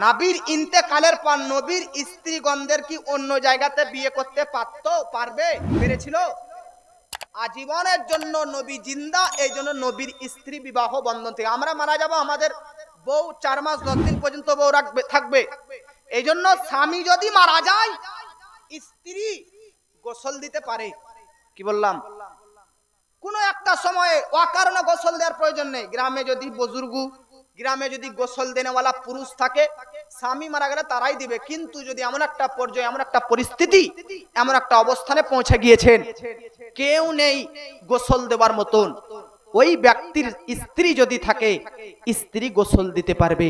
নবীর ইন্তেকালের পর নবীর স্ত্রীগণদের কি অন্য জায়গাতে বিয়ে করতে পেরেছিল? আজীবনের জন্য নবী জিন্দা, এই জন্য নবীর স্ত্রী বিবাহ বন্ধন থেকে আমরা মারা যাব, আমাদের বউ 4 মাস 10 দিন পর্যন্ত বউ থাকবে। এই জন্য স্বামী যদি মারা যায় স্ত্রী গোসল দিতে পারে। কি বললাম? কোনো একটা সময়ে অকারণে গোসল দেওয়ার প্রয়োজন নেই। গ্রামে যদি বুজুর্গ, গ্রামে যদি গোসল দেনেওয়ালা পুরুষ থাকে, স্বামী মারা গেলে তারাই দিবে। কিন্তু যদি এমন একটা পর্যায়ে, এমন একটা পরিস্থিতি, এমন একটা অবস্থানে পৌঁছে গিয়েছেন কেউ নেই গোসল দেওয়ার মতন, ওই ব্যক্তির স্ত্রী যদি থাকে স্ত্রী গোসল দিতে পারবে।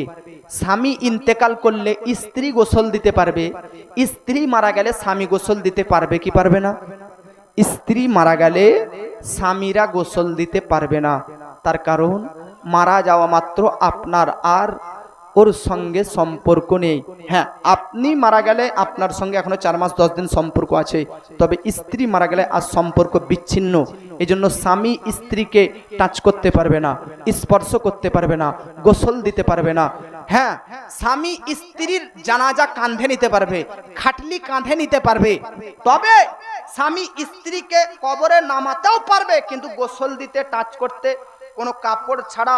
স্বামী ইন্তেকাল করলে স্ত্রী গোসল দিতে পারবে। স্ত্রী মারা গেলে স্বামী গোসল দিতে পারবে কি পারবে না? স্ত্রী মারা গেলে স্বামীরা গোসল দিতে পারবে না। তার কারণ মারা যাওয়া মাত্র আপনার আর ওর সঙ্গে সম্পর্ক নেই। হ্যাঁ, আপনি মারা গেলে আপনার সঙ্গে এখনো 4 মাস 10 দিন সম্পর্ক আছে, তবে স্ত্রী মারা গেলে আর সম্পর্ক বিচ্ছিন্ন। এই জন্য স্বামী স্ত্রীকে টাচ করতে পারবে না, স্পর্শ করতে পারবে না, গোসল দিতে পারবে না। হ্যাঁ, স্বামী স্ত্রীর জানাজা কাঁধে নিতে পারবে, খাটলি কাঁধে নিতে পারবে, তবে স্বামী স্ত্রীকে কবরে নামাতেও পারবে, কিন্তু গোসল দিতে, টাচ করতে, কোনো কাপড় ছাড়া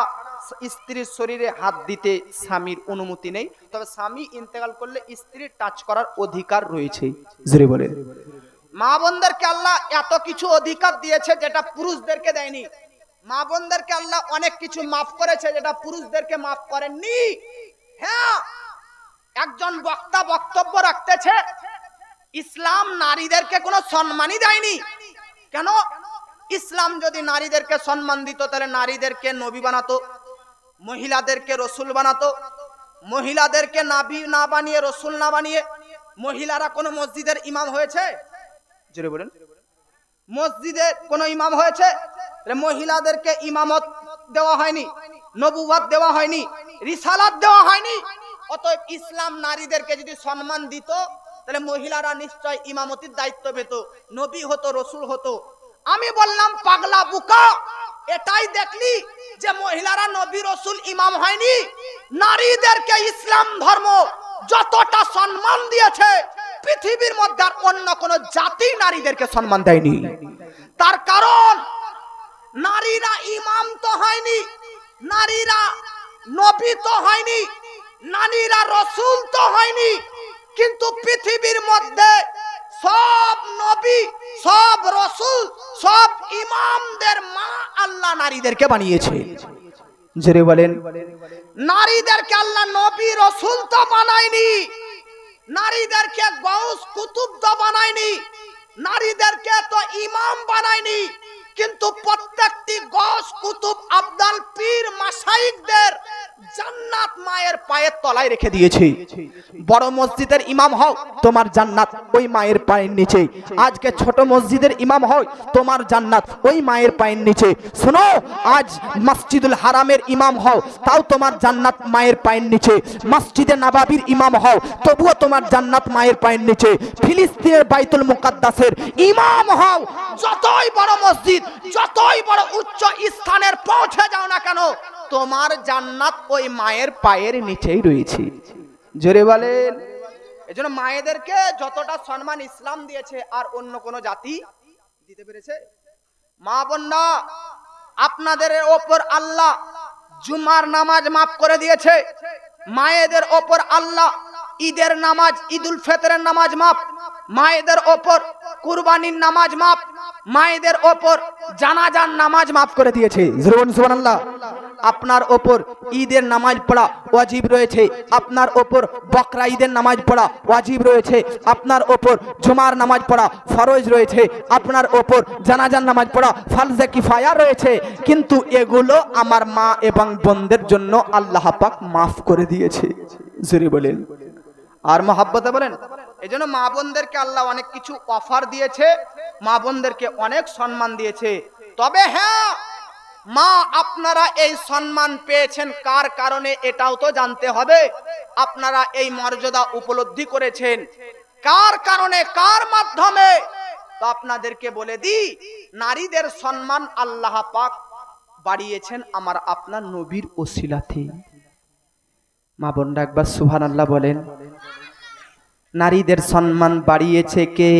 স্ত্রীর শরীরে হাত দিতে স্বামীর অনুমতি নেই। তবে স্বামী ইন্তেকাল করলে স্ত্রীর টাচ করার অধিকার রয়েছে। জোরে বলেন। মা বোনদেরকে আল্লাহ এত কিছু অধিকার দিয়েছে যেটা পুরুষদেরকে দেয়নি। মা বোনদেরকে আল্লাহ অনেক কিছু মাফ করেছে যেটা পুরুষদেরকে মাফ করেননি। হ্যাঁ, একজন বক্তা বক্তব্য রাখতেছে, ইসলাম নারীদেরকে কোনো সম্মানই দেয়নি। কেন? ইসলাম যদি নারীদেরকে সম্মান দিত তাহলে নারীদেরকে নবী বানাতো, মহিলাদেরকে রসুল বানাতো। মহিলাদেরকে নাবী না বানিয়ে, রসুল না বানিয়ে মহিলারা কোনো মসজিদের ইমাম হয়েছে? জোরে বলেন। মসজিদে কোনো ইমাম হয়েছে? মহিলাদেরকে ইমামত দেওয়া হয়নি, নবুয়ত দেওয়া হয়নি, রিসালাত দেওয়া হয়নি। অতএব ইসলাম নারীদেরকে যদি সম্মান দিত তাহলে মহিলারা নিশ্চয় ইমামতির দায়িত্ব পেত, নবী হতো, রসুল হতো। আমি বললাম পাগলা বুকা, এটাই দেখলি যে মহিলারা নবী রসুল ইমাম হয়নি। নারীদেরকে ইসলাম ধর্ম যতটা সম্মান দিয়েছে পৃথিবীর মধ্যে আর অন্য কোন জাতি নারীদেরকে সম্মান দেয়নি। তার কারণ নারীরা ইমাম তো হয়নি, নারীরা নবী তো হয়নি, নারীরা রসুল তো হয়নি, কিন্তু পৃথিবীর মধ্যে সব নবী, সব রসুল, সব ইমামদের মা আল্লাহ নারীদেরকে বানিয়েছে। জোরে বলেন। নারীদেরকে আল্লাহ নবী রসুল তো বানায়নি, নারীদেরকে গৌস কুতুব তো বানায়নি, নারীদেরকে তো ইমাম বানায়নি, কিন্তু প্রত্যেকটি গৌস কুতুব আব্দাল পীর মাশাইখদের জান্নাত মায়ের পায়ের তলায় রেখে দিয়েছে। বড় মসজিদের ইমাম হও, তোমার জান্নাত ওই মায়ের পায়ের নিচে। আজকে ছোট মসজিদের ইমাম হও, তোমার জান্নাত ওই মায়ের পায়ের নিচে। শোনো, আজ মসজিদুল হারামের ইমাম হও, তাও তোমার জান্নাত মায়ের পায়ের নিচে। মসজিদে নববীর ইমাম হও, তবুও তোমার জান্নাত মায়ের পায়ের নিচে। ফিলিস্তিনের বাইতুল মুকাদ্দাসের ইমাম হও, যতই বড় মসজিদ, যতই বড় উচ্চ স্থানের পৌঁছে যাও না কেন, তোমার জান্নাত ওই মায়ের পায়ের নিচেই রয়েছে। জোরে বলেন। এজন্য মায়েদেরকে যতটা সম্মান ইসলাম দিয়েছে আর অন্য কোন জাতি দিতে পেরেছে? মা বোনরা, আপনাদের ওপর আল্লাহ জুমার নামাজ মাফ করে দিয়েছে, মায়েদের ওপর আল্লাহ ঈদের নামাজ, ঈদুল ফিতরের নামাজ মাফ, মায়েদের ওপর কুরবানির নামাজ মাফ, মায়েদের ওপর জানাজার নামাজ মাফ করে দিয়েছে। সুবহানাল্লাহ। আপনার ওপর ঈদের নামাজ পড়া ওয়াজিব রয়েছে, আপনার ওপর বকরা ঈদের নামাজ পড়া ওয়াজিব রয়েছে, আপনার ওপর জুমার নামাজ পড়া ফরজ রয়েছে, আপনার ওপর জানাজার নামাজ পড়া ফারজে কিফায়া রয়েছে, কিন্তু এগুলো আমার মা এবং বোনদের জন্য আল্লাহ পাক মাফ করে দিয়েছে। জোরে বলেন। আর মহব্বতে বলেন। এজন্য মা বোনদেরকে আল্লাহ অনেক কিছু অফার দিয়েছে, মা বোনদেরকে অনেক সম্মান দিয়েছে। তবে হ্যাঁ, মা আপনারা এই সম্মান পেয়েছেন কার কারণে এটাও তো জানতে হবে। আপনারা এই মর্যাদা উপলব্ধি করেছেন কার কারণে, কার মাধ্যমে? তো আপনাদেরকে বলে দিই, নারীদের সম্মান আল্লাহ পাক বাড়িয়েছেন আমার আপনার নবীর ওসিলাতে। মা বোনরা একবার সুবহানাল্লাহ বলেন। নারীদের সম্মান বাড়িয়েছে কে?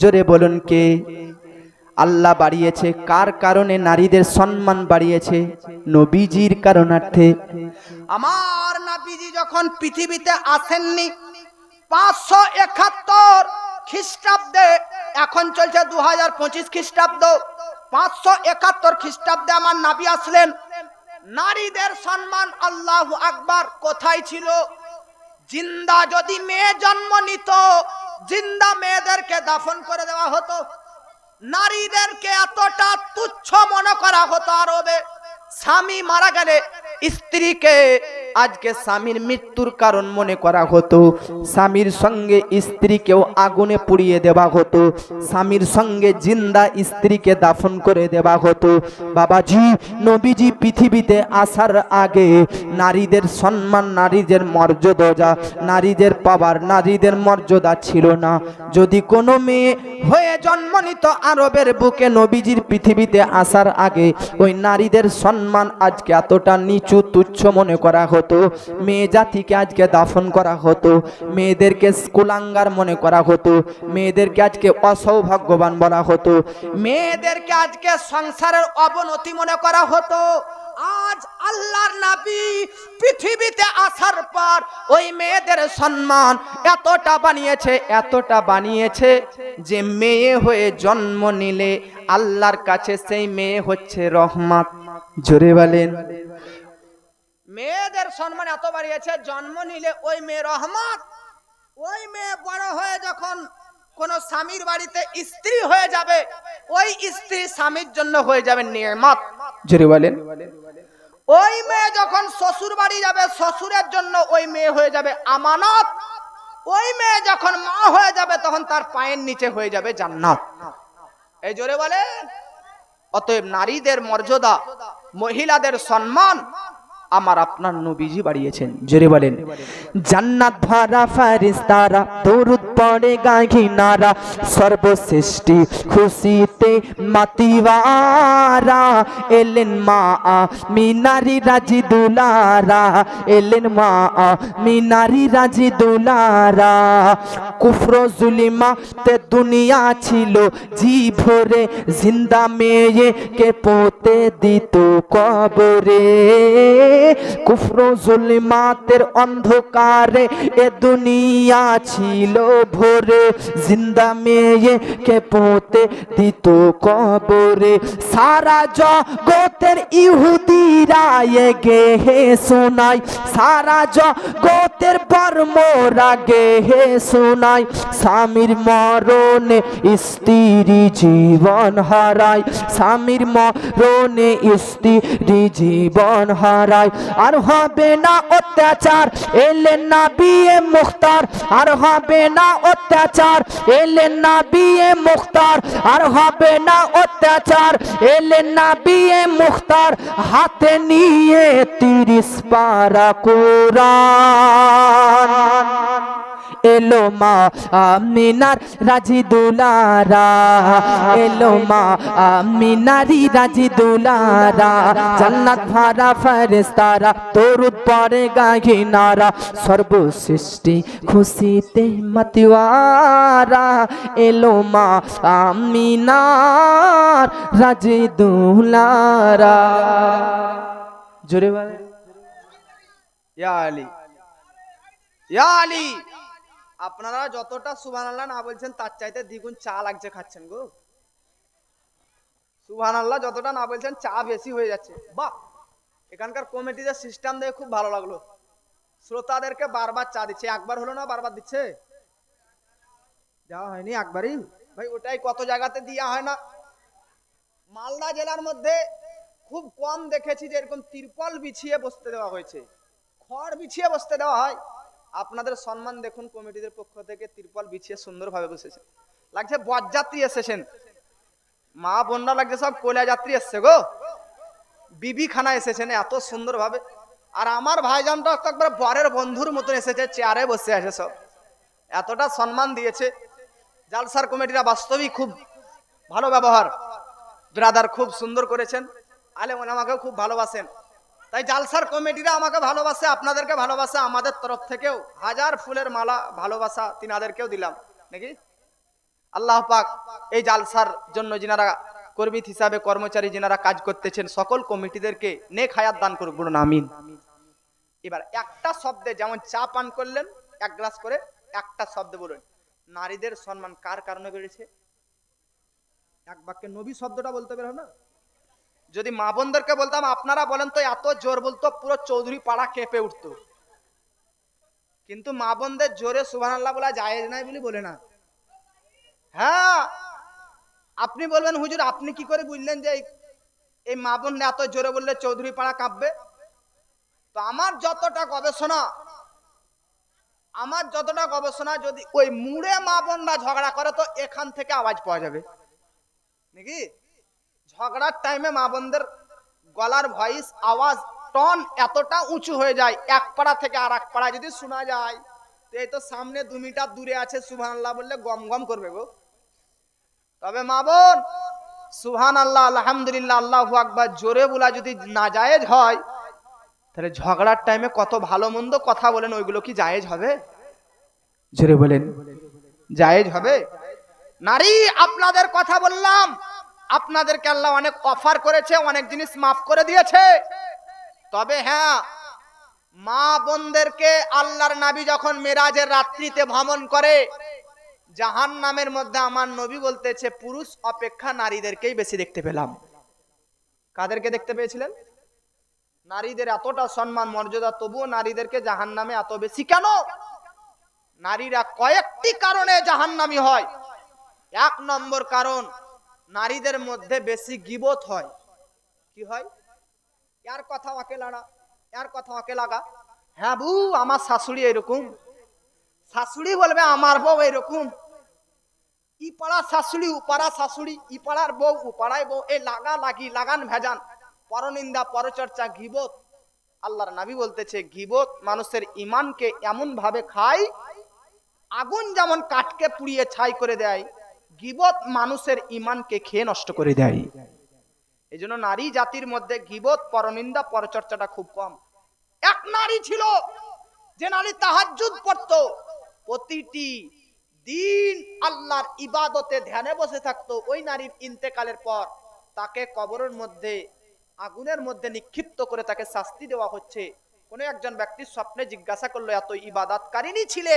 জোরে বলুন কে? আল্লাহ বাড়িয়েছে। কার কারণে নারীদের সম্মান বাড়িয়েছে? নবীজির কারণার্থে। আমার নবীজি যখন পৃথিবীতে আসেননি 571 খ্রিস্টাব্দে, এখন চলছে 2025 খ্রিস্টাব্দ, 571 খ্রিস্টাব্দে আমার নবী আসলেন। নারীদের সম্মান, আল্লাহু আকবার, কোথায় ছিল? জিন্দা যদি মেয়ে জন্ম নিত, জিন্দা মেয়েদেরকে দাফন করে দেওয়া হতো। নারীদেরকে এতটা তুচ্ছ মনে করা হতো আরবে। স্বামী মারা গেলে স্ত্রীকে আজকে স্বামীর মৃত্যুর কারণ মনে করা হতো। স্বামীর সঙ্গে স্ত্রীকেও আগুনে পুড়িয়ে দেওয়া হতো। স্বামীর সঙ্গে জিন্দা স্ত্রীকে দাফন করে দেওয়া হতো। বাবাজি, নবীজি পৃথিবীতে আসার আগে নারীদের সম্মান, নারীদের মর্যাদা, নারীদের পাওয়ার, নারীদের মর্যাদা ছিল না। যদি কোনো মেয়ে হয়ে জন্ম নিত আরবের বুকে নবীজির পৃথিবীতে আসার আগে, ওই নারীদের সম্মান আজকে এতটা নিচু তুচ্ছ মনে করা হতো। মেয়ে জাতিকে আজকে দাফন করা হতো, মেয়েদেরকে কুলাঙ্গার মনে করা হতো, মেয়েদেরকে আজকে অসৌভাগ্যবান বলা হতো, মেয়েদেরকে আজকে সংসারের অবনতি মনে করা হতো। আজ আল্লাহর নবী পৃথিবীতে আসার পর ওই মেয়েদের সম্মান এতটা বানিয়েছে, এতটা বানিয়েছে যে মেয়ে হয়ে জন্ম নিলে আল্লাহর কাছে সেই মেয়ে হচ্ছে রহমত। জোরে বলেন। মেয়েদের সম্মান এত বাড়িয়েছে, জন্ম নিলে ওই মেয়ে রহমত। ওই মেয়ে বড় হয়ে যখন কোন স্বামীর বাড়িতে স্ত্রী হয়ে যাবে, ওই স্ত্রী স্বামীর জন্য হয়ে যাবে নিয়ামত। জোরে বলেন। ওই মেয়ে যখন শ্বশুর বাড়ি যাবে, শ্বশুরের জন্য ওই মেয়ে হয়ে যাবে আমানত। ওই মেয়ে যখন মা হয়ে যাবে, তখন তার পায়ের নিচে হয়ে যাবে জান্নাত। এই জোরে বলেন। অতএব নারীদের মর্যাদা, মহিলাদের সম্মান আমার আপনার নবীজি বাড়িয়েছেন। জোরে বলেন। জান্নাত ভরা ফেরেশতারা দরুদ পড়ে গাহি নারা, সর্বশ্রেষ্ঠী খুশিতে মাতিওয়ারা, এলেন মা মিনারি রাজি দুলারা, এলেন মা মিনারি রাজি দুলারা। কুফর জুলিমা তে দুনিয়া ছিল জি ভরে, জিন্দা মেয়ে কে পোতে দিত কবরে। কুফর জুলমাতের অন্ধকারে এ দুনিয়া ছিল ভরে, জিন্দা মেয়ে কে পোতে দিত কবরে। সারা জগতের ইহুদিরা গে হে শোনায়, সারা জগতের বর্মরা গে হে শোনায়, স্বামীর মরণে স্ত্রী জীবন হারায়, স্বামীর মরণে স্ত্রী জীবন হারায়। আর হবে না অত্যাচার, এলেন না বিয়ে মুখতার, আর হবে না অত্যাচার, এলেন না বিয়ে মুখতার, আর হবে না অত্যাচার, এলেন না বিয়ে মুখতার। হাতে নিয়ে 30 পারা কোরআন, এলো মা আমিনার রাজি দুলারা, এলো মা আমিনারি রাজি দুলারা। জান্নাত ভরা ফেরেশতারা দরুদ পড়ে গাহি নারা, সর্বসৃষ্টি খুশিতে মাতিওয়ারা, এলো মা আমিনার রাজি দুলারা। জোরে বলে ইয়া আলী, ইয়া আলী। আপনারা যতটা সুবহানাল্লাহ না বলছেন তার চাইতে দ্বিগুণ চা লাগছে খাচ্ছেন গো। সুবহানাল্লাহ যতটা না বলছেন চা বেশি হয়ে যাচ্ছে। বাহ, এখানকার কমিটিদের সিস্টেম দেখে খুব ভালো লাগলো। শ্রোতাদেরকে বারবার চা দিচ্ছে, একবার হলো না বারবার দিচ্ছে। দেওয়া হয়নি একবারই ভাই, ওটাই কত জায়গাতে দেওয়া হয় না। মালদা জেলার মধ্যে খুব কম দেখেছি যে এরকম তিরপল বিছিয়ে বসতে দেওয়া হয়েছে, খড় বিছিয়ে বসতে দেওয়া হয়। আপনাদের সম্মান দেখুন, কমিটিদের পক্ষ থেকে তিরপল বিছিয়ে সুন্দরভাবে বসেছে। লাগছে বরযাত্রী এসেছেন, মা বোনরা লাগছে সব কয়লা যাত্রী এসছে গো, বিবি খানা এসেছেন এত সুন্দরভাবে। আর আমার ভাইজানটা একবার বরের বন্ধুর মতন এসেছে, চেয়ারে বসে আছে সব, এতটা সম্মান দিয়েছে। জালসার কমিটিরা বাস্তবিক খুব ভালো ব্যবহার, ব্রাদার খুব সুন্দর করেছেন। আলেম ওলামাকেও খুব ভালোবাসেন। তাই জালসার কমিটিরা আমাকে ভালোবাসে, আপনাদেরকে ভালোবাসে, আমাদের তরফ থেকেও হাজার ফুলের মালা ভালোবাসা তিনাদেরকেও দিলাম নাকি। আল্লাহ পাক এই জালসার জন্য যিনারা কর্মী হিসাবে কর্মচারী যিনারা কাজ করতেছেন সকল কমিটিদেরকে নেক হায়াত দান করুক, বলুন আমিন। এবার একটা শব্দে, যেমন চা পান করলেন এক গ্লাস করে, একটা শব্দে বলুন নারীদের সম্মান কার কারণে বেড়েছে? এক বাক্যে নবী শব্দটা বলতে পারো না। যদি মা বোনদেরকে বলতাম আপনারা বলেন তো এত জোর বলতো পুরো চৌধুরী পাড়া কেঁপে উঠতো, কিন্তু মা বোনদের জোরে সুবহানাল্লাহ বলা জায়েজ নাই বলে বলে না। হ্যাঁ, আপনি বলবেন হুজুর আপনি কি করে বুঝলেন যে এই মা বোন এত জোরে বললে চৌধুরী পাড়া কাঁপবে? তো আমার যতটা গবেষণা যদি ওই মুড়ে মা বোনরা ঝগড়া করে তো এখান থেকে আওয়াজ পাওয়া যাবে নাকি। ঝগড়ার টাইমে মা বোনদের গলার ভয়েস আওয়াজ টন এতটা উঁচু হয়ে যায়, এক পাড়া থেকে আর এক পাড়া যদি শোনা যায় তো এই তো সামনে 2 মিটার দূরে আছে সুবহানাল্লাহ বললে গম গম করবে গো। তবে মা বোন সুবহানাল্লাহ আলহামদুলিল্লাহ আল্লাহু আকবার জোরে বলা যদি না জায়েজ হয়, তাহলে ঝগড়ার টাইমে কত ভালো মন্দ কথা বলেন ওইগুলো কি জায়েজ হবে? জোরে বলেন জায়েজ হবে? নারী আপনাদের কথা বললাম, আপনাদেরকে আল্লাহ অনেক অফার করেছে, অনেক জিনিস মাফ করে দিয়েছে। তবে হ্যাঁ, মা বোনদেরকে আল্লাহর নবী যখন মেরাজের রাত্রিতে ভ্রমণ করে জাহান্নামের মধ্যে আমার নবী বলতেছে পুরুষ অপেক্ষা নারীদেরকেই বেশি দেখতে পেলাম। কাদেরকে দেখতে পেয়েছিলেন? নারীদের এতটা সম্মান মর্যাদা, তবুও নারীদেরকে জাহান্নামে এত বেশি কেন? নারীরা কয়েকটি কারণে জাহান্নামী হয়। 1 নম্বর কারণ, নারীদের মধ্যে বেশি গীবত হয়। কি হয়? यार কথা ওকে লাগা, यार কথা ওকে লাগা। হ্যাঁ বউ আমার শাশুড়ি এরকম, শাশুড়ি বলবে আমার বউ এরকম, ই পাড়া শাশুড়ি উপাড়া শাশুড়ি, ই পাড়ার বউ উপাড়ায় বউ, এই লাগা লাগি লাগান ভেজান, পরনিন্দা পরচর্চা গীবত। আল্লাহর নবী বলতেছে গীবত মানুষের ঈমানকে এমন ভাবে খায়, আগুন যেমন কাঠকে পুড়িয়ে ছাই করে দেয়, গীবত মানুষের ঈমানকে খেয়ে নষ্ট করে দেয়। এইজন্য নারী জাতির মধ্যে গীবত পরনিন্দা পরচর্চাটা খুব কম। এক নারী ছিল যে নারী তাহাজ্জুদ পড়তো, প্রতিটি দিন আল্লাহর ইবাদতে ধ্যানে বসে থাকতো। ওই নারীর ইন্তেকালের পর তাকে কবরের মধ্যে আগুনের মধ্যে নিক্ষিপ্ত করে তাকে শাস্তি দেওয়া হচ্ছে। কোন একজন ব্যক্তি স্বপ্নে জিজ্ঞাসা করলো এত ইবাদতকারিনী ছিলে,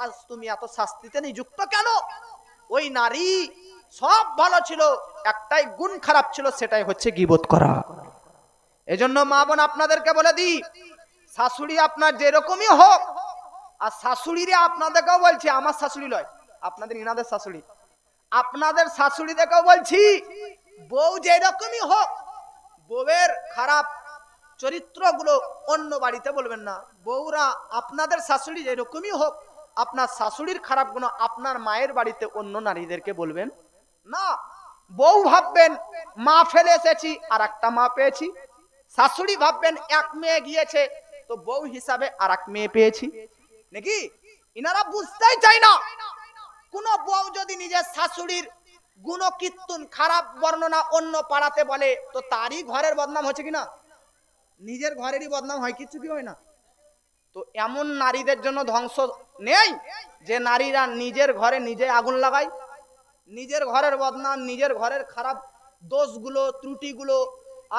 আজ তুমি এত শাস্তিতে নিযুক্ত কেন? ওই নারী সব ভালো ছিল, একটাই গুণ খারাপ ছিল, সেটাই হচ্ছে গীবত করা। এজন্য মা বোন আপনাদেরকে বলে দিই, শাশুড়ি আপনার যেরকমই হোক, আর শাশুড়িরে আপনাদেরকেও বলছি, আমার শাশুড়ি নয়, আপনাদের ইনাদের শাশুড়ি, আপনাদের শাশুড়িদেরকেও বলছি, বউ যেরকমই হোক, বউয়ের খারাপ চরিত্রগুলো অন্য বাড়িতে বলবেন না। বউরা আপনাদের শাশুড়ি যেরকমই হোক, আপনার শাশুড়ির খারাপ গুণ আপনার মায়ের বাড়িতে অন্য নারীদেরকে বলবেন না। বউ ভাববেন মা ফেলে এসেছি আর একটা মা পেয়েছি, শাশুড়ি ভাববেন এক মেয়ে গিয়েছে তো বউ হিসাবে আর এক মেয়ে পেয়েছি নাকি। ইনারা বুঝতেই চাই না। কোন বউ যদি নিজের শাশুড়ির গুণকীর্তন খারাপ বর্ণনা অন্য পাড়াতে বলে তো তারই ঘরের বদনাম হচ্ছে কিনা? নিজের ঘরেরই বদনাম হয়, কিছু কি হয় না। তো এমন নারীদের জন্য ধ্বংস নেই যে নারীরা নিজের ঘরে নিজে আগুন লাগায়, নিজের ঘরের বদনাম, নিজের ঘরের খারাপ দোষগুলো ত্রুটিগুলো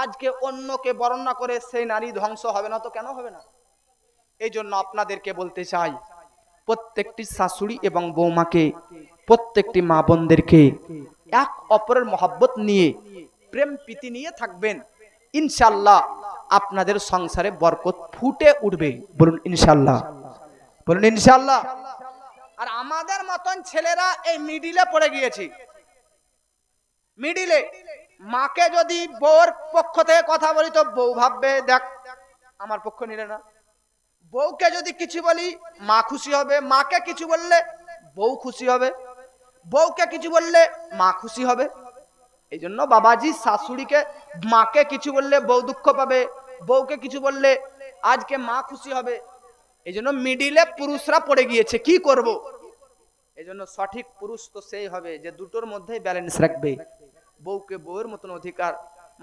আজকে অন্যকে বর্ণনা করে সেই নারী ধ্বংস হবে না তো কেন হবে না? এই জন্য আপনাদেরকে বলতে চাই, প্রত্যেকটি শাশুড়ি এবং বৌমাকে, প্রত্যেকটি মা বোনদেরকে এক অপরের মহব্বত নিয়ে প্রেম প্রীতি নিয়ে থাকবেন, ইনশাআল্লাহ আপনাদের সংসারে বরকত ফুটে উঠবে। বলুন ইনশাআল্লাহ, বলুন ইনশাআল্লাহ। আর আমাদের মতন ছেলেরা এই মিডিলে পড়ে গিয়েছি। মিডিলে মাকে যদি বউর পক্ষ থেকে কথা বলি তো বউ ভাববে দেখ আমার পক্ষ নিলে না। বউকে যদি কিছু বলি মা খুশি হবে, মাকে কিছু বললে বউ খুশি হবে, বউকে কিছু বললে মা খুশি হবে। এই জন্য বাবাজি শাশুড়িকে, মাকে কিছু বললে বউ দুঃখ পাবে, বউকে কিছু বললে আজকে মা খুশি হবে। এই জন্য মিডিলে পুরুষরা পড়ে গিয়েছে। কি করব? এই জন্য সঠিক পুরুষ তো সেই হবে যে দুটোর মধ্যে ব্যালেন্স রাখবে। বউকে বউয়ের মতন অধিকার,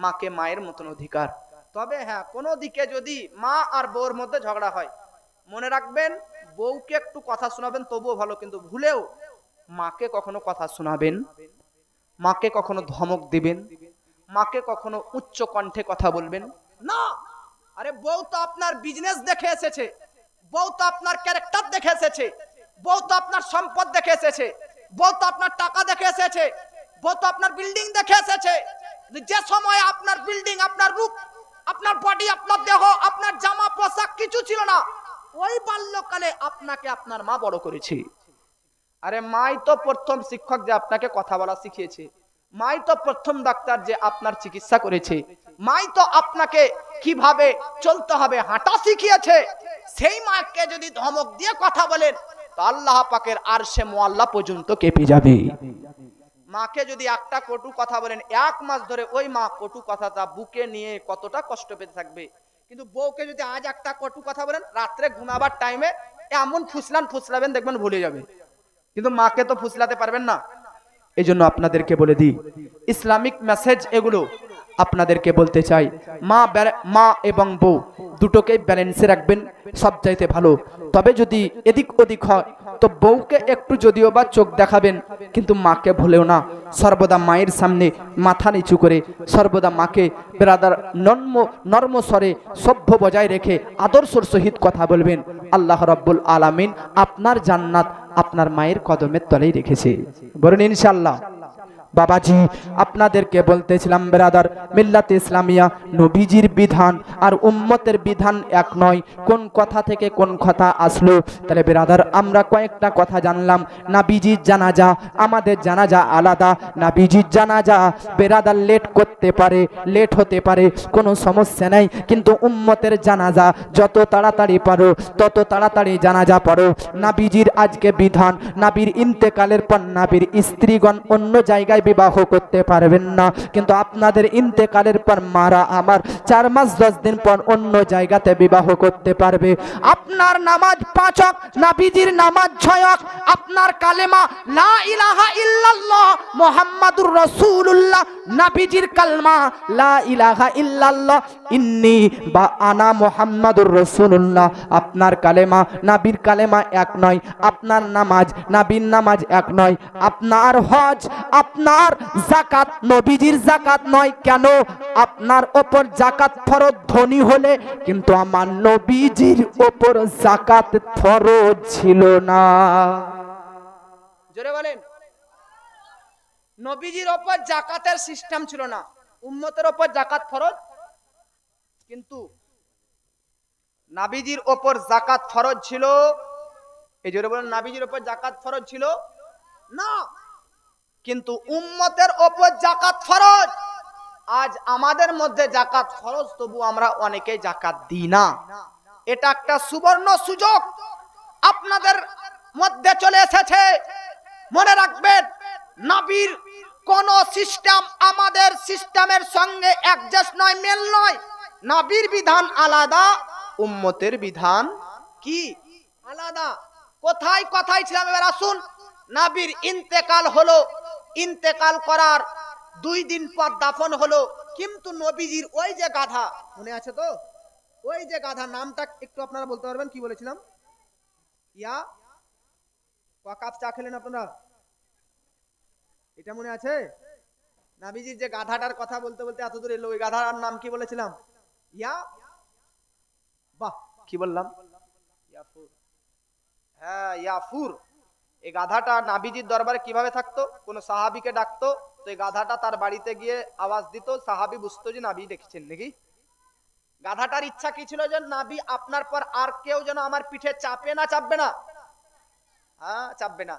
মাকে মায়ের মতন অধিকার। তবে হ্যাঁ, কোনো দিকে যদি মা আর বউর মধ্যে ঝগড়া হয়, মনে রাখবেন বউকে একটু কথা শোনাবেন তবুও ভালো, কিন্তু ভুলেও মাকে কখনো কথা শোনাবেন, মাকে কখনো ধমক দিবেন, মাকে কখনো উচ্চ কণ্ঠে কথা বলবেন না। আরে বউ তো আপনার বিজনেস দেখে এসেছে, বউ তো আপনার ক্যারেক্টার দেখে এসেছে, বউ তো আপনার সম্পদ দেখে এসেছে, বউ তো আপনার টাকা দেখে এসেছে, বউ তো আপনার বিল্ডিং দেখে এসেছে। যে সময় আপনার বিল্ডিং, আপনার রূপ, আপনার বডি, আপনার দেহ, আপনার জামা পোশাক কিছু ছিল না, ওই বাল্যকালে আপনাকে আপনার মা বড় করেছে। আরে মাই তো প্রথম শিক্ষক যে আপনাকে কথা বলা শিখিয়েছে, মাই তো প্রথম ডাক্তার যে আপনার চিকিৎসা করেছে, মাই তো আপনাকে কিভাবে চলতে হবে হাঁটা শিখিয়েছে। সেই মাকে যদি ধমক দিয়ে কথা বলেন তো আল্লাহ পাকের আরশে মুআল্লা পর্যন্ত কেঁপে যাবে। মাকে যদি একটা কটু কথা বলেন, 1 মাস ধরে ওই মা কটু কথাটা বুকে নিয়ে কতটা কষ্ট পেতে থাকবে। কিন্তু বউকে যদি আজ একটা কটু কথা বলেন, রাত্রে ঘুমাবার টাইমে এমন ফুসলাবেন দেখবেন ভুলে যাবে, কিন্তু মাকে তো ফুসলাতে পারবেন না। এই জন্য আপনাদেরকে বলে দিই, ইসলামিক মেসেজ এগুলো আপনাদেরকে বলতে চাই, মা এবং বউ দুটোকে ব্যালেন্সে রাখবেন, সবচাইতে ভালো। তবে যদি এদিক ওদিক হয় তো বউকে একটু যদিও বা চোখ দেখাবেন, কিন্তু মাকে ভুলেও না। সর্বদা মায়ের সামনে মাথা নিচু করে সর্বদা মাকে বেরাদার নর্ম স্বরে সভ্য বজায় রেখে আদর্শর সহিত কথা বলবেন। আল্লাহ রাব্বুল আলামিন আপনার জান্নাত আপনার মায়ের কদমের তলেই রেখেছে, বলুন ইনশাআল্লাহ। বাবাজি আপনাদেরকে বলতেছিলাম বেরাদার, মিল্লাতে ইসলামিয়া নবীজির বিধান আর উম্মতের বিধান এক নয়। কোন কথা থেকে কোন কথা আসলো? তাহলে বেরাদার আমরা কয়েকটা কথা জানলাম। নবীজির জানাজা আমাদের জানাজা আলাদা। নবীজির জানাজা বেরাদার লেট হতে পারে, কোনো সমস্যা নাই, কিন্তু উম্মতের জানাজা যত তাড়াতাড়ি পারো তত তাড়াতাড়ি জানাজা পড়ো। নবীজির আজকে বিধান, নবীর ইন্তেকালের পর নবীর স্ত্রীগণ অন্য জায়গায় বিবাহ করতে পারবেন না, কিন্তু আপনাদের ইন্তেকালের পর মারা আমার 4 মাস 10 দিন পর অন্য জায়গাতে বিবাহ করতে পারবে। আপনার নামাজ 5 ওয়াক্ত, নবীজির নামাজ 6 ওয়াক্ত, আপনার কালেমা লা ইলাহা ইল্লাল্লাহ মুহাম্মাদুর রাসূলুল্লাহ, নবীজির কালমা লা ইলাহা ইল্লাল্লাহ ইন্নী বা আনা মুহাম্মাদুর রাসূলুল্লাহ। আপনার কালেমা নবীর কালেমা এক নয়, আপনার নামাজ নবীর নামাজ এক নয়, আপনার হজ আপনার যাকাত নবীজির যাকাত নয়। কেন? আপনার ওপর যাকাত ফরজ ধনী হলে, কিন্তু আমার নবীজির ওপর যাকাত ফরজ ছিল না। জোরে বলেন। নবীজির ওপর যাকাতের সিস্টেম ছিল না, উম্মতের ওপর যাকাত ফরজ, কিন্তু নবীজির ওপর যাকাত ফরজ ছিল। এই জোরে বলেন, নবীজির ওপর যাকাত ফরজ ছিল না, কিন্তু উম্মতের ওপর যাকাত ফরজ। আজ আমাদের মধ্যে যাকাত ফরজ, তবু আমরা অনেকেই যাকাত দিই না। এটা একটা সুবর্ণ সুযোগ আপনাদের মধ্যে চলে এসেছে। মনে রাখবেন, নবীর কোন সিস্টেম আমাদের সিস্টেমের সঙ্গে অ্যাডজাস্ট নয়, মেল নয়। নবীর বিধান আলাদা, উম্মতের বিধান কি আলাদা। কোথায় ছিলাম, এবার আসুন। নবীর ইন্তেকাল হলো, ইন্তেকাল করার 2 দিন পর দাফন হলো, কিন্তু নবীজির ওই যে গাধা, মনে আছে তো? ওই যে গাধা, নামটা একটু আপনারা বলতে পারবেন? কি বলেছিলাম? ইয়া ওয়াকাফ চা খেলেন আপনারা, এটা মনে আছে? নবীজির যে গাধাটার কথা বলতে বলতে এত দূর এলো, ওই গাধার নাম কি বলেছিলাম? ইয়া, বাহ কি বললাম? ইয়াফুর। হ্যাঁ, ইয়াফুর। এই গাধাটা নবীজির দরবারে কিভাবে থাকতো? কোন সাহাবীকে ডাকতো, তো এই গাধাটা তার বাড়িতে গিয়ে আওয়াজ দিত, সাহাবী বুঝতো যে নবী দেখছেন নাকি। গাধাটার ইচ্ছা কি ছিল? যে নবী আপনার পর আর কেউ যেন আমার পিঠে চাপবে না। হ্যাঁ, চাপবে না।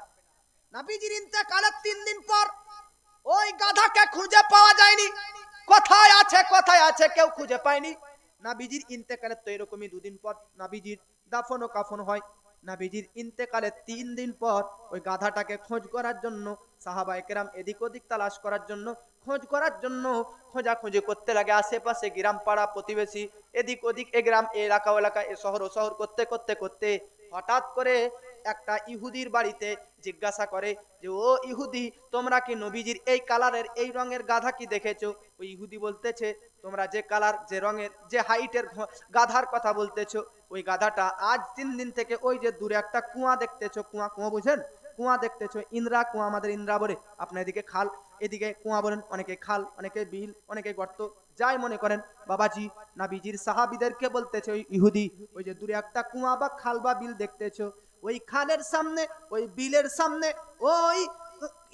নবীজির ইন্তেকালের 3 দিন পর ওই গাধাকে খুঁজে পাওয়া যায়নি। কোথায় আছে কেউ খুঁজে পায়নি। নবীজির ইন্তেকালের তো এরকমই 2 দিন পর নবীজির দাফন ও কাফন হয়। নবীজির ইন্তেকালের 3 দিন পর ওই গাধাটাকে খোঁজ করার জন্য সাহাবায়ে কেরাম এদিক ওদিক তালাশ করার জন্য, খোঁজাখুঁজি করতে লাগে। আশেপাশে গ্রাম পাড়া প্রতিবেশী, এদিক ওদিক, এ গ্রাম এ এলাকা এ শহর ও শহর করতে হঠাৎ করে একটা ইহুদির বাড়িতে জিজ্ঞাসা করে যে, ও ইহুদি, তোমরা কি নবীজির এই কালারের এই রঙের গাধা কি দেখেছো? ওই ইহুদি বলতেছে, তোমরা যে কালার, যে রঙের, যে হাইটের গাধার কথা বলতেছো, ওই গাধাটা আজ 3 দিন থেকে ওই যে দূরে একটা কুয়া দেখতেছো, কুয়া, কুয়া বুঝেন, কুয়া দেখতেছো, ইন্দ্রা কুয়া, আমাদের ইন্দ্রা বলে, আপনার এদিকে খাল, এদিকে কুয়া বলেন, অনেকে খাল, অনেকে বিল, অনেকে গর্ত, যাই মনে করেন। বাবাজি নবীজির সাহাবীদেরকে বলতেছে, ওই ইহুদি, ওই যে দূরে একটা কুয়া বা খাল বা বিল দেখতেছো, ওই খালের সামনে, ওই বিলের সামনে, ওই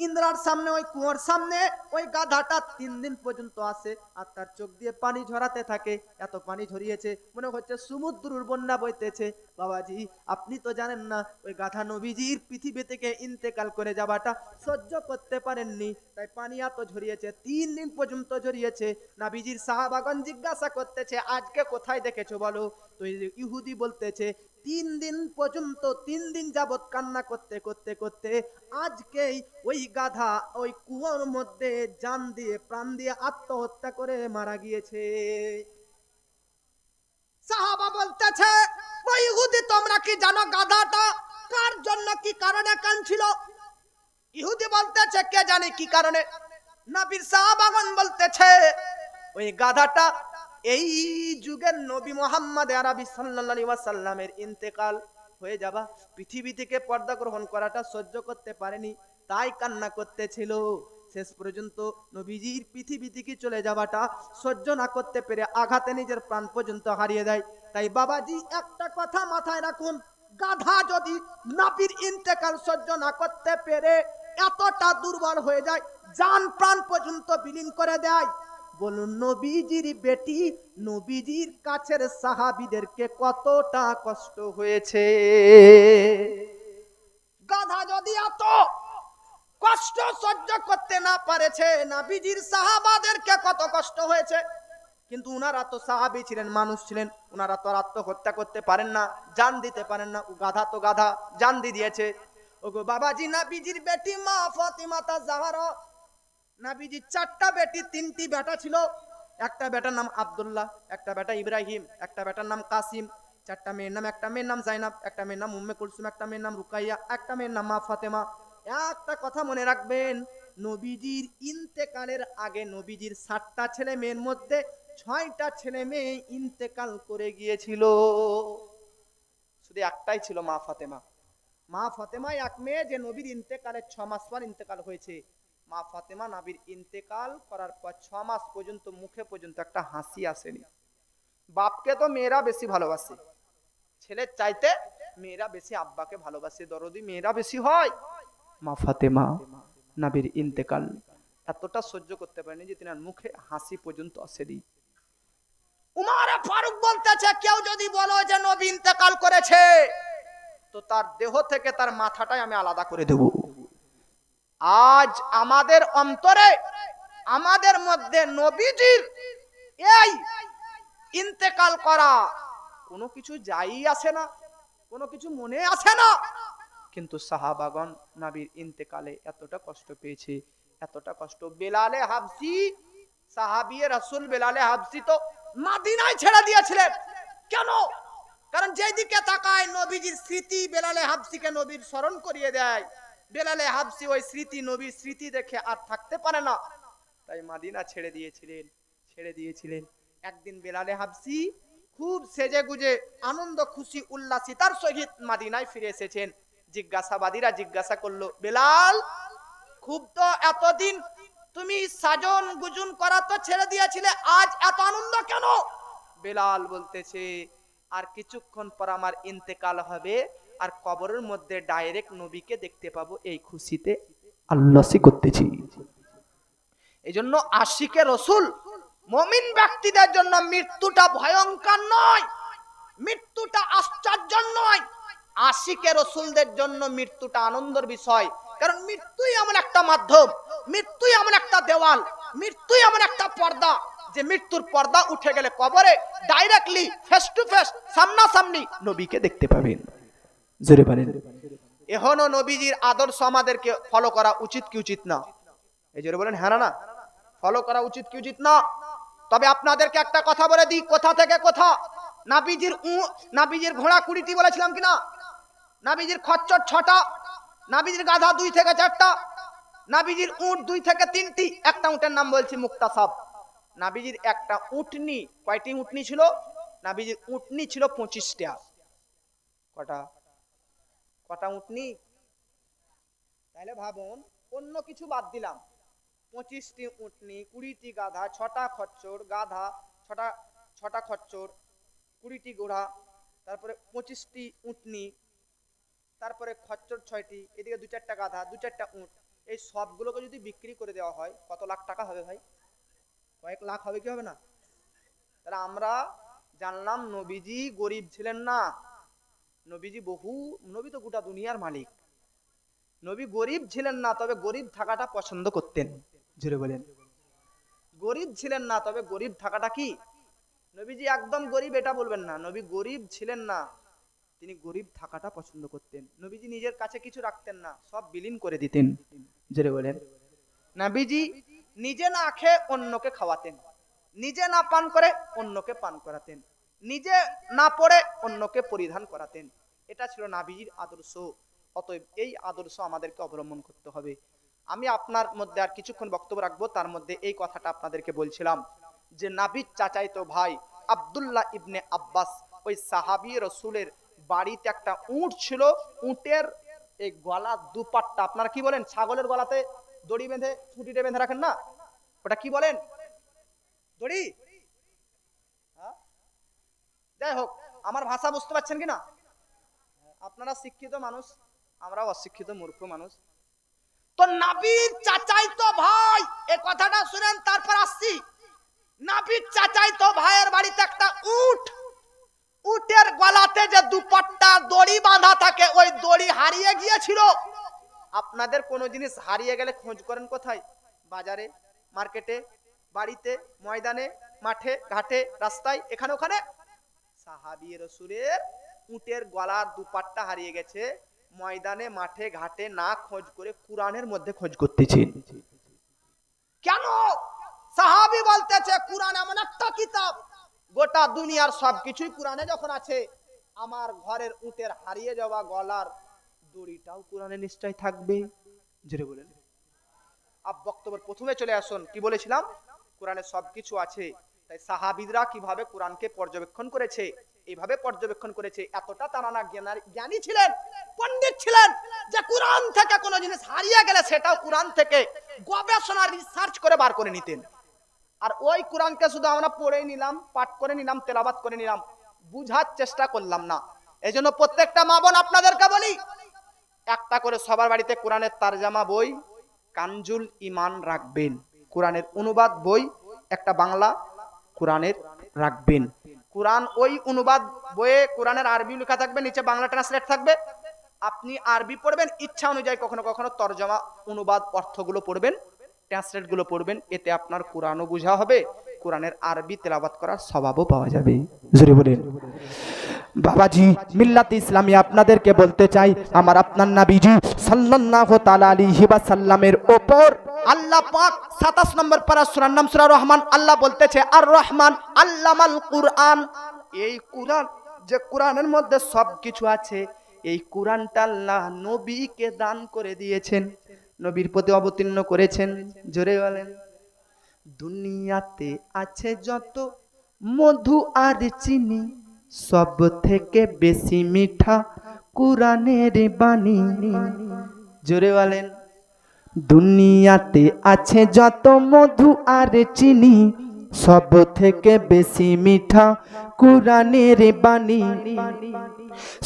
ইন্দ্রার সামনে, ওই কুয়ার সামনে ওই গাধাটা 3 দিন পর্যন্ত আসে, আর তার চোখ দিয়ে পানি ঝরাতে থাকে। এত পানি ঝরিয়েছে মনে হচ্ছে সমুদ্রের বন্যা বইতেছে। বাবাজি আপনি তো জানেন না, ওই গাধা নবীজির পৃথিবী থেকে ইন্তেকাল করে যাওয়াটা সহ্য করতে পারেননি, তাই পানি এত ঝরিয়েছে, 3 দিন পর্যন্ত ঝরিয়েছে। নবীজির সাহাবাগণ জিজ্ঞাসা করতেছে, আজকে কোথায় দেখেছো বলো? তো ইহুদি বলতেছে, 3 দিন পর্যন্ত, 3 দিন যাবত কান্না করতে করতে করতে আজকেই ওই গাধা ওই কুয়োর মধ্যে জান দিয়ে, প্রাণ দিয়ে আত্মহত্যা করে মারা গিয়েছে। সাহাবা বলতেছে, ওই ইহুদি তোমরা কি জানো গাধাটা কার জন্য, কি কারণে কাঁদছিল? ইহুদি বলতেছে, কে জানে কি কারণে। নবীর সাহাবাগণ বলতেছে, ওই গাধাটা এই যুগের নবী মুহাম্মদ আরবি সাল্লাল্লাহু আলাইহি ওয়াসাল্লামের ইন্তেকাল হয়ে যাবা, পৃথিবী থেকে পর্দা গ্রহণ করাটা সহ্য করতে পারেনি, তাই কান্না করতেছিল। শেষ পর্যন্ত নবীজির পৃথিবী থেকে চলে যাওয়াটা সহ্য না করতে পেরে আঘাতে নিজের প্রাণ পর্যন্ত হারিয়ে দেয়। তাই বাবাজি একটা কথা মাথায় রাখুন, গাধা যদি নবীর ইন্তেকাল সহ্য না করতে পেরে এতটা দুর্বল হয়ে যায়, জান প্রাণ পর্যন্ত বিলীন করে দেয়, বলুন নবীজির বেটি, নবীজির কাছের সাহাবীদেরকে কতটা কষ্ট হয়েছে। গাধা যদি এত কষ্ট সহ্য করতে না পারেছে, নবীজির সাহাবাদেরকে কত কষ্ট হয়েছে। কিন্তু উনারা তো সাহাবী ছিলেন, মানুষ ছিলেন, উনারা তো আত্মহত্যা করতে পারেন না, জান দিতে পারেন না। ও গাধা তো গাধা, জান দিয়ে দিয়েছে। ওগো বাবাজি নবীজির বেটি মা ফাতিমা জাহরা, নবীজির 4টা বেটি, 3টি বেটা ছিল। একটা বেটার নাম আব্দুল্লাহ, একটা বেটা ইব্রাহিম, একটা বেটার নাম কাসিম, 4টা মেয়ের নাম, একটা মেয়ের নাম জাইনাব, একটা মেয়ের নাম উম্মে কুলসুম, একটা মেয়ের নাম রুকাইয়া, একটা মেয়ের নাম মা ফাতেমা। একটা কথা মনে রাখবেন, নবীজির ইন্তেকালের আগে নবীজির 7টা ছেলে মেয়ের মধ্যে 6টা ছেলে মেয়ে ইন্তেকাল করে গিয়েছিল, শুধু একটাই ছিল মা ফাতেমা। মা ফাতেমা এক মেয়ে, যে নবীর ইন্তেকালের 6 মাস পর ইন্তেকাল হয়েছে। মা ফাতেমা নবীর ইন্তেকাল করার পর 6 মাস পর্যন্ত মুখে পর্যন্ত একটা হাসি আসেনি। বাপকে তো মেয়েরা বেশি ভালোবাসে, ছেলের চাইতে মেয়েরা বেশি আব্বাকে ভালোবাসে, দরদি মেয়েরা বেশি হয়। মা ফাতেমা নবীর ইন্তেকাল এতটা সহ্য করতে পারেনি যে তিনার মুখে হাসি পর্যন্ত আসেনি। উমর ফারুক বলতেছে, কেউ যদি বলো যে নবী ইন্তেকাল করেছে, তো তার দেহ থেকে তার মাথাটাই আমি আলাদা করে দেব। আজ আমাদের অন্তরে, আমাদের মধ্যে নবীজির এই ইন্তেকাল করা কোনো কিছু যাই আসে না, কোনো কিছু মনে আসে না। কিন্তু সাহাবাগণ নবীর ইন্তেকালে এতটা কষ্ট পেয়েছে, এতটা কষ্ট। বেলালে হাবসি, সাহাবী রাসূল বেলালে হাবসি তো মদিনায় ছেড়ে দিয়েছিলেন। কেন? কারণ যেদিকে তাকায় নবীজির স্মৃতি বেলালে হাবসিকে নবীর স্মরণ করিয়ে দেয়। বেলালে হাবসি ওই স্মৃতি, নবীর স্মৃতি দেখে আর থাকতে পারে না, তাই মদিনা ছেড়ে দিয়েছিলেন। একদিন বেলালে হাবসি খুব সেজে গুজে আনন্দ খুশি উল্লাসিতার সহিত মদিনায় ফিরে এসেছেন। জিজ্ঞাসাবাদীরা জিজ্ঞাসা করলো, বেলাল খুব তো এতদিন তুমি সাজন গুজুন করা তো ছেড়ে দিয়েছিলে, আজ এত আনন্দ কেন? বেলাল বলতেছে, আর কিছুক্ষণ পর আমার ইন্তেকাল হবে, আর কবরের মধ্যে ডাইরেক্ট নবীকে দেখতে পাবো, এই খুশিতে আল্লাহসি করতেছি। এই জন্য আশিকে রসুল মুমিন ব্যক্তিদের জন্য মৃত্যুটা ভয়ঙ্কর নয়, মৃত্যুটা আশ্চর্য নয়। আশিকে রসুলদের জন্য মৃত্যুটা আনন্দের বিষয়। কারণ মৃত্যুই এমন একটা মাধ্যম, মৃত্যুই এমন একটা দেওয়াল, মৃত্যুই এমন একটা পর্দা, যে মৃত্যুর পর্দা উঠে গেলে কবরে ডাইরেক্টলি ফেস টু ফেস, সামনাসামনি নবীকে দেখতে পাবেন। জোরে বলেন। এখনো নবীজির আদর্শ আমাদেরকে ফলো করা উচিত কি উচিত না? এই জোরে বলেন হ্যাঁ না? ফলো করা উচিত কি উচিত না? তবে আপনাদেরকে একটা কথা বলে দিই, কোথা থেকে কোথা। নাবিজির ঘোড়া 20টি বলেছিলাম কিনা? নাবিজির খচ্চর 6টা, নাবিজির গাধা 2 থেকে 4টা, নাবিজির উট 2 থেকে 3টি। একটা উটের নাম বলছি মুক্তাসাব। নাবিজির একটা উটনি, কয়টি উটনি ছিল? নাবিজির উটনি ছিল 25টা। কটা উটনি? তাহলে ভাবুন, অন্য কিছু বাদ দিলাম, 25টি উটনি, 20টি গাধা, 6টা খচ্চর, গাধা 6টা খচ্চর, 20টি ঘোড়া, তারপরে 25টি উটনি, তারপরে খচ্চর 6টি, এদিকে 2-4টা গাধা, 2-4টা উট, এই সবগুলোকে যদি বিক্রি করে দেওয়া হয় কত লাখ টাকা হবে ভাই? কয়েক লাখ হবে কি হবে না? তাহলে আমরা জানলাম নবীজি গরিব ছিলেন না। নবী তো গোটা দুনিয়ার মালিক। নবী গরিব ছিলেন না, তবে গরিব থাকাটা পছন্দ করতেন। জোরে বলেন। গরিব ছিলেন না, তবে গরিব থাকাটা কি? নবীজি একদম গরিব এটা বলবেন না, নবী গরিব ছিলেন না, তিনি গরিব থাকাটা পছন্দ করতেন। নবীজি নিজের কাছে কিছু রাখতেন না, সব বিলীন করে দিতেন। জোরে বলেন। নবীজি নিজে না খেয়ে অন্যকে খাওয়াতেন, নিজে না পান করে অন্যকে পান করাতেন, নিজে না পড়ে অন্যকে পরিধান করাতেন। এটা ছিল নবীজির আদর্শ। অতএব এই আদর্শ আমাদেরকে অবলম্বন করতে হবে। আমি আপনার মধ্যে আর কিছুক্ষণ বক্তব্য রাখবো, তার মধ্যে এই কথাটা আপনাদেরকে বলছিলাম যে নবীর চাচাইতো ভাই আব্দুল্লাহ ইবনে আব্বাস, ওই সাহাবী রাসূলের বাড়িতে একটা উট ছিল। উটের এই গলা দুপাট্টা, আপনারা কি বলেন? ছাগলের গলাতে দড়ি বেঁধে, ছুটিতে বেঁধে রাখেন না, ওটা কি বলেন? দড়ি? যাই হোক, আমার ভাষা বুঝতে পারছেন কিনা? আপনারা শিক্ষিত মানুষ, আমরা অশিক্ষিত মূর্খ মানুষ। তো নবীর চাচাইতো ভাই, এই কথাটা শুনেন, তারপর আসছি। নবীর চাচাইতো ভাইয়ের বাড়িতে একটা উট, উটের গলাতে যে দুপাট্টা দড়ি বাঁধা থাকে, ওই দড়ি হারিয়ে গিয়েছিল। আপনাদের কোনো জিনিস হারিয়ে গেলে খোঁজ করেন কোথায়? বাজারে, মার্কেটে, বাড়িতে, ময়দানে, মাঠে, ঘাটে, রাস্তায়, এখানে ওখানে। সাহাবী রাসূলের উটের গলার দুপাট্টা হারিয়ে গেছে, ময়দানে, মাঠে, ঘাটে না খোঁজ করে কুরআনের মধ্যে খোঁজ করতেছেন। কেন? সাহাবী বলতেছে কুরআন এমন একটা কিতাব, গোটা দুনিয়ার সবকিছুই কুরআনে যখন আছে, আমার ঘরের উটের হারিয়ে যাওয়া গলার দড়িটাও কুরআনে নিশ্চয় থাকবে। জোরে বলেন। বক্তব্যের প্রথমে চলে আসুন, কি বলেছিলাম? কুরআনে সবকিছু আছে। তাই সাহাবীরা কিভাবে কুরআনকে পর্যবেক্ষণ করেছে, এইভাবে পর্যবেক্ষণ করেছে। এতটা তারা না জ্ঞানী ছিলেন, পণ্ডিত ছিলেন, যে কুরআন থেকে কোনো জিনিস হারিয়ে গেলে সেটাও কুরআন থেকে গবেষণা, রিসার্চ করে বার করে নিতেন। আর ওই কুরআনকে শুধু আমরা পড়ে নিলাম, পাঠ করে নিলাম, তেলাওয়াত করে নিলাম, বুঝার চেষ্টা করলাম না। এজন্য প্রত্যেকটা মা বোন আপনাদেরকে বলি, একটা করে সবার বাড়িতে কোরআনের তরজমা বই, কানজুল ঈমান রাখবেন। কোরআনের অনুবাদ বই একটা বাংলা কোরআনের রাখবেন। কোরআন ওই অনুবাদ বইয়ে কোরআনের আরবি লেখা থাকবে, নিচে বাংলা ট্রান্সলেট থাকবে। আপনি আরবি পড়বেন, ইচ্ছা অনুযায়ী কখনো কখনো তরজমা, অনুবাদ, অর্থগুলো পড়বেন, ট্রান্সলেট গুলো পড়বেন। এতে আপনার কোরআনও বোঝা হবে, কোরআনের আরবি তেলাওয়াত করার স্বভাবও পাওয়া যাবে। জোরে বলেন। বাবাজি, মিল্লাত ইসলামী আপনাদেরকে বলতে চাই, আমার আপনার নবীজি সাল্লাল্লাহু তাআলা আলাইহি ওয়াসাল্লামের উপর আল্লাহ পাক 27 নম্বর পারা সূরার নাম সূরা রহমান, আল্লাহ বলতেছে আর রহমান আল্লামাল কুরআন। এই কুরআন, যে কোরআনের মধ্যে সবকিছু আছে, এই কোরআনটা আল্লাহ নবীকে দান করে দিয়েছেন, নবীর প্রতি অবতীর্ণ করেছেন। জোরে বলেন। দুনিয়াতে আছে যত মধু আর চিনি, সব থেকে বেশি মিঠা কোরআনের বাণী। জোরে বলেন। দুনিয়াতে আছে যত মধু আর চিনি, সব থেকে বেশি মিঠা কোরআনের বাণী।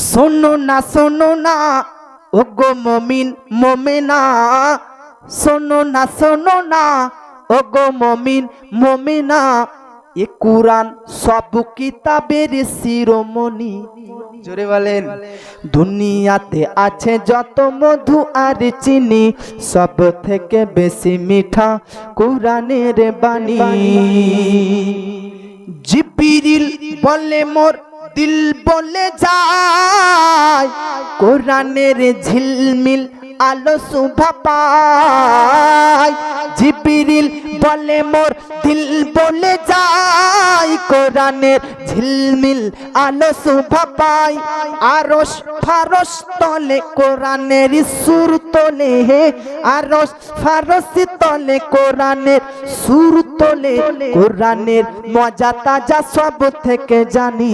শোনো না ওগো মুমিন মুমিনা, শোনো না ওগো মুমিন মুমিনা, এ কুরআন সব কিতাবের শিরোমণি। জোরে বলেন। দুনিয়াতে আছে যত মধু আর চিনি, সব থেকে বেশি মিঠা কুরআনের বাণী। জিবরিল বলে মোর দিল বলে যায়, কোরআনের ঝিলমিল আলো শোভা পায় জিবরিল বলে মোর দিল বলে যায় কোরআনের ঝিলমিল আলো শোভা পায় আরশ ফারশ তলে কোরআনের সুর তোলে হে আরশ ফারশ তলে কোরআনের সুর তোলে কোরআনের মজা তাজা সব থেকে জানি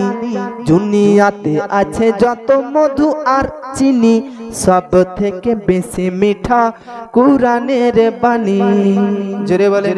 দুনিয়াতে আছে যত মধু আর চিনি সব থেকে বেশি মিঠা কোরআনের বাণী জোরে বলে